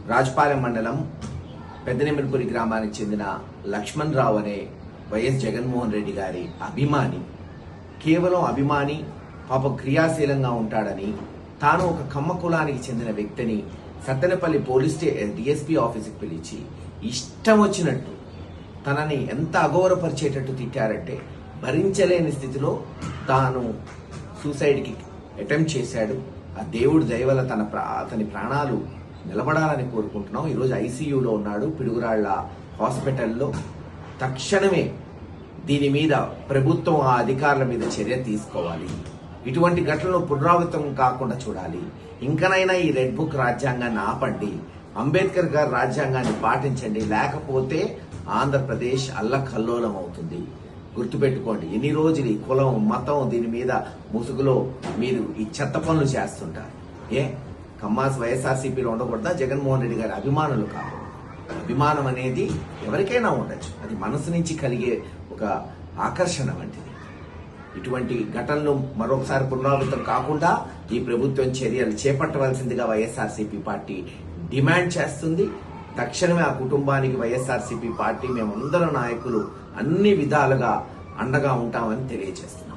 రాజపాలెం మండలం పెద్దనెమిలిపురి గ్రామానికి చెందిన లక్ష్మణ్ రావు అనే వైఎస్ జగన్మోహన్ రెడ్డి గారి అభిమాని, కేవలం అభిమాని, పాప క్రియాశీలంగా ఉంటాడని, తాను ఒక కమ్మ కులానికి చెందిన వ్యక్తిని సత్తెనపల్లి పోలీస్ డిఎస్పీ ఆఫీసుకి పిలిచి ఇష్టం వచ్చినట్టు తనని ఎంత అగౌరవపరిచేటట్టు తిట్టారంటే భరించలేని స్థితిలో తాను సూసైడ్కి అటెంప్ట్ చేశాడు. ఆ దేవుడి దయ వల్ల అతని ప్రాణాలు నిలబడాలని కోరుకుంటున్నాం. ఈరోజు ఐసీయూలో ఉన్నాడు, పిడుగురాళ్ల హాస్పిటల్లో. తక్షణమే దీని మీద ప్రభుత్వం ఆ అధికారుల మీద చర్య తీసుకోవాలి. ఇటువంటి ఘటనలు పునరావృతం కాకుండా చూడాలి. ఇంకనైనా ఈ రెడ్ బుక్ రాజ్యాంగాన్ని ఆపండి, అంబేద్కర్ గారి రాజ్యాంగాన్ని పాటించండి, లేకపోతే ఆంధ్రప్రదేశ్ అల్లకల్లోలం అవుతుంది. గుర్తుపెట్టుకోండి, ఎన్ని రోజులు ఈ కులం మతం దీని మీద ముసుగులో మీరు ఈ చెత్త పనులు చేస్తుంటారు. కమ్మాస్ వైఎస్ఆర్సీపీలో ఉండకూడదా? జగన్మోహన్ రెడ్డి గారి అభిమానులు కాదు. అభిమానం అనేది ఎవరికైనా ఉండొచ్చు, అది మనసు నుంచి కలిగే ఒక ఆకర్షణ వంటిది. ఇటువంటి ఘటనలు మరొకసారి పునరావృతం కాకుండా ఈ ప్రభుత్వం చర్యలు చేపట్టవలసిందిగా వైఎస్ఆర్సీపీ పార్టీ డిమాండ్ చేస్తుంది. తక్షణమే ఆ కుటుంబానికి వైఎస్ఆర్సీపీ పార్టీ, మేమందరం నాయకులు అన్ని విధాలుగా అండగా ఉంటామని తెలియజేస్తున్నాం.